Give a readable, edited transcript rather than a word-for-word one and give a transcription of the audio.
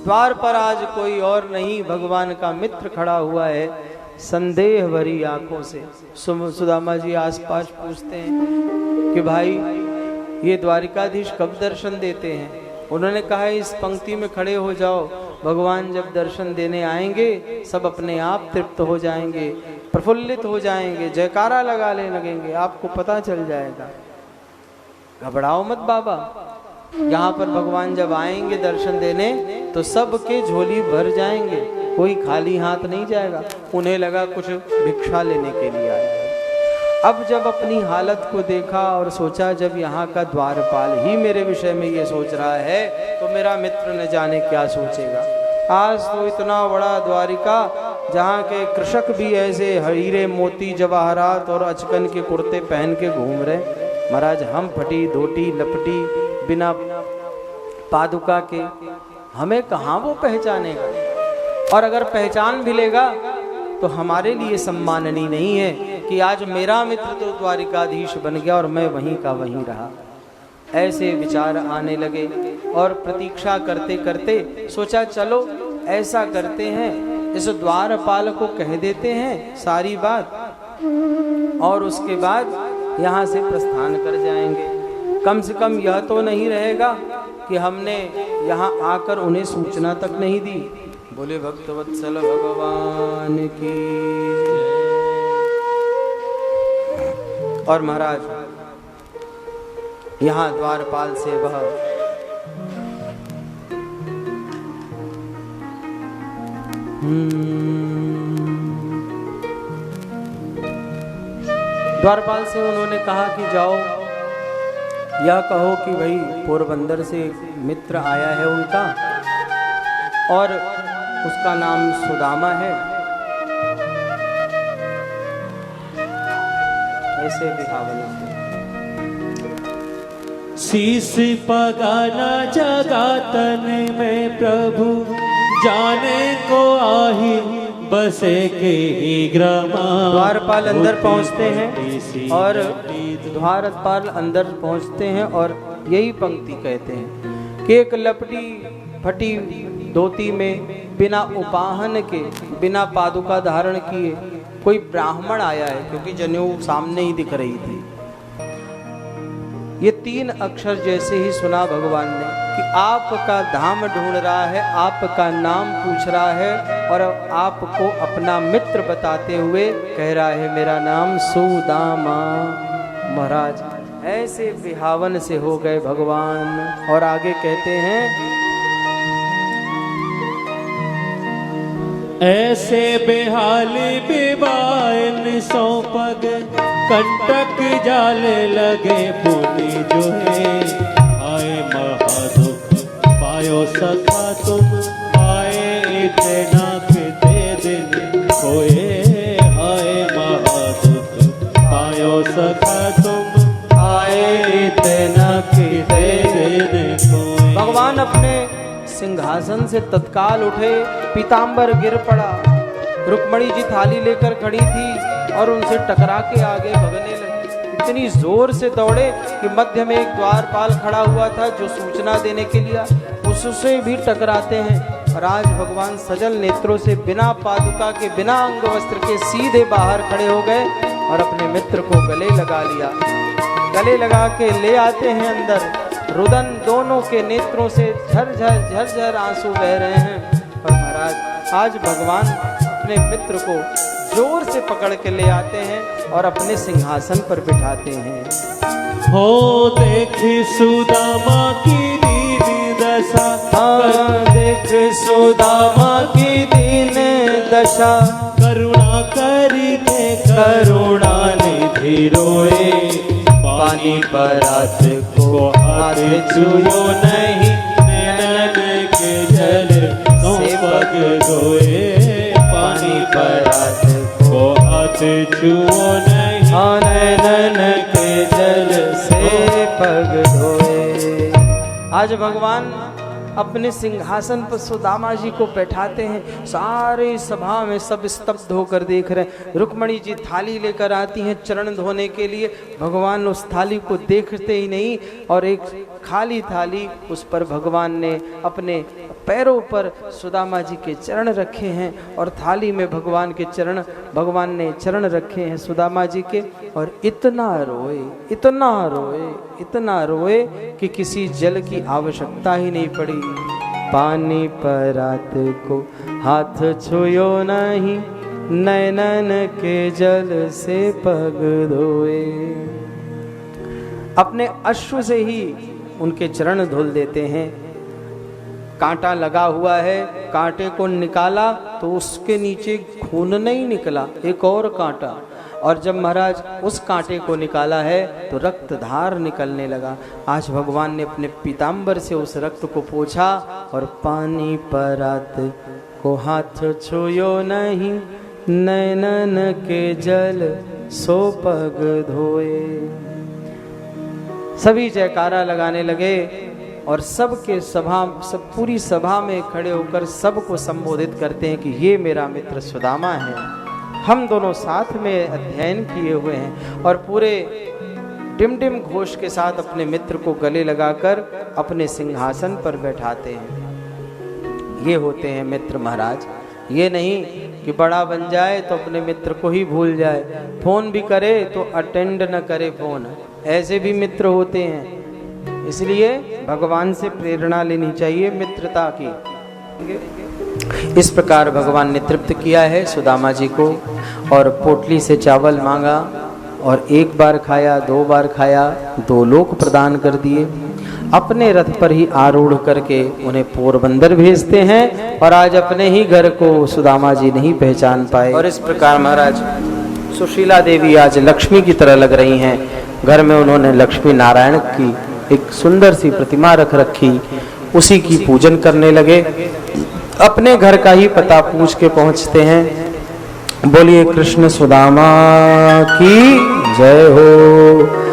द्वार पर आज कोई और नहीं, भगवान का मित्र खड़ा हुआ है संदेह भरी आंखों से। सुदामा जी आसपास पूछते हैं कि भाई ये द्वारिकाधीश कब दर्शन देते हैं? उन्होंने कहा इस पंक्ति में खड़े हो जाओ, भगवान जब दर्शन देने आएंगे सब अपने आप तृप्त हो जाएंगे, प्रफुल्लित हो जाएंगे, जयकारा लगाने लगेंगे, आपको पता चल जाएगा। घबराओ मत बाबा, यहाँ पर भगवान जब आएंगे दर्शन देने तो सबके झोली भर जाएंगे, कोई खाली हाथ नहीं जाएगा। उन्हें लगा कुछ भिक्षा लेने के लिए आया है। अब जब अपनी हालत को देखा और सोचा जब यहाँ का द्वारपाल ही मेरे विषय में ये सोच रहा है तो मेरा मित्र न जाने क्या सोचेगा। आज तो इतना बड़ा द्वारिका जहाँ के कृषक भी ऐसे हीरे मोती जवाहरात और अचकन के कुर्ते पहन के घूम रहे, महाराज हम फटी धोती लपटी बिना पादुका के, हमें कहाँ वो पहचानेगा? और अगर पहचान भी लेगा तो हमारे लिए सम्माननीय नहीं है कि आज मेरा मित्र तो द्वारिकाधीश बन गया और मैं वहीं का वहीं रहा। ऐसे विचार आने लगे और प्रतीक्षा करते करते सोचा चलो ऐसा करते हैं, इस द्वारपाल को कह देते हैं सारी बात और उसके बाद यहाँ से प्रस्थान कर जाएंगे। कम से कम यह तो नहीं रहेगा कि हमने यहाँ आकर उन्हें सूचना तक नहीं दी। बोले भक्तवत्सल भगवान की। और महाराज यहाँ द्वारपाल से वह द्वारपाल से उन्होंने कहा कि जाओ यह कहो कि भाई पोरबंदर से मित्र आया है उनका और उसका नाम सुदामा है। ऐसे बिहावन शीश पगाना जगातन में प्रभु जाने को आही बसे के ग्रामा। द्वारपाल अंदर पहुंचते हैं और द्वारपाल अंदर पहुंचते हैं और यही पंक्ति कहते हैं कि एक लपटी फटी धोती में बिना उपाहन के बिना पादुका धारण किए कोई ब्राह्मण आया है, क्योंकि जनेऊ सामने ही दिख रही थी। ये 3 अक्षर जैसे ही सुना भगवान ने कि आपका धाम ढूंढ रहा है, आपका नाम पूछ रहा है और आपको अपना मित्र बताते हुए कह रहा है मेरा नाम सुदामा। महाराज ऐसे बिहावन से हो गए भगवान और आगे कहते हैं ऐसे बेहाली बिबाइन सौ पग कंटक जाल लगे पुनि जो है। आए महादुख पायो सखा तुम, आए इतना किते दिन खोए। आए महादुख पायो सखा तुम, आए इतना किते दिन खोए। भगवान अपने सिंहासन से तत्काल उठे, पीतांबर गिर पड़ा। रुक्मणी जी थाली लेकर खड़ी थी और उनसे टकरा के आगे भगने लगे। इतनी जोर से दौड़े कि मध्य में एक द्वारपाल खड़ा हुआ था जो सूचना देने के लिए, उससे भी टकराते हैं। और आज भगवान सजल नेत्रों से बिना पादुका के बिना अंग वस्त्र के सीधे बाहर खड़े हो गए और अपने मित्र को गले लगा लिया। गले लगा के ले आते हैं अंदर। रुदन दोनों के नेत्रों से झरझर आंसू बह रहे हैं। और महाराज आज भगवान अपने मित्र को जोर से पकड़ के ले आते हैं और अपने सिंहासन पर बिठाते हैं। हो देख सुदामा की दीन दशा, हाँ देख सुदामा की दीन दशा। करुणा करके करुणा निधि रोए। पानी परात को हाथ छुओ नहीं, नैनन के जल से पग धोए। पानी परात को हाथ छुओ नहीं, नैनन के जल से पग धोए। आज भगवान अपने सिंहासन पर सुदामा जी को बैठाते हैं। सारे सभा में सब स्तब्ध होकर देख रहे हैं। रुक्मणी जी थाली लेकर आती हैं चरण धोने के लिए। भगवान उस थाली को देखते ही नहीं और एक खाली थाली, उस पर भगवान ने अपने पैरों पर सुदामा जी के चरण रखे हैं और थाली में भगवान के चरण, भगवान ने चरण रखे हैं सुदामा जी के, और इतना रोए, इतना रोए, इतना रोए कि किसी जल की आवश्यकता ही नहीं पड़ी। पानी परात को हाथ छुयो नहीं, नैनन के जल से पग धोए। अपने अश्रु से ही उनके चरण धुल देते हैं। कांटा लगा हुआ है, कांटे को निकाला तो उसके नीचे खून नहीं निकला, एक और कांटा, और जब महाराज उस कांटे को निकाला है तो रक्त धार निकलने लगा। आज भगवान ने अपने पीतांबर से उस रक्त को पोंछा और पानी परात को हाथ छुयो नहीं, नैनन के जल सो पग धोए। सभी जयकारा लगाने लगे और सबके सब पूरी सभा में खड़े होकर सबको संबोधित करते हैं कि ये मेरा मित्र सुदामा है, हम दोनों साथ में अध्ययन किए हुए हैं, और पूरे टिमटिम घोष के साथ अपने मित्र को गले लगाकर अपने सिंहासन पर बैठाते हैं। ये होते हैं मित्र महाराज। ये नहीं कि बड़ा बन जाए तो अपने मित्र को ही भूल जाए, फोन भी करे तो अटेंड न करे फोन, ऐसे भी मित्र होते हैं। इसलिए भगवान से प्रेरणा लेनी चाहिए मित्रता की। इस प्रकार भगवान ने तृप्त किया है सुदामा जी को, और पोटली से चावल मांगा और एक बार खाया, 2 बार खाया, 2 लोक प्रदान कर दिए। अपने रथ पर ही आरूढ़ करके उन्हें पोरबंदर भेजते हैं, और आज अपने ही घर को सुदामा जी नहीं पहचान पाए। और इस प्रकार महाराज सुशीला देवी आज लक्ष्मी की तरह लग रही हैं। घर में उन्होंने लक्ष्मी नारायण की एक सुंदर सी प्रतिमा रख रखी, उसी की पूजन करने लगे। अपने घर का ही पता पूछ के पहुंचते हैं। बोलिए कृष्ण सुदामा की जय हो।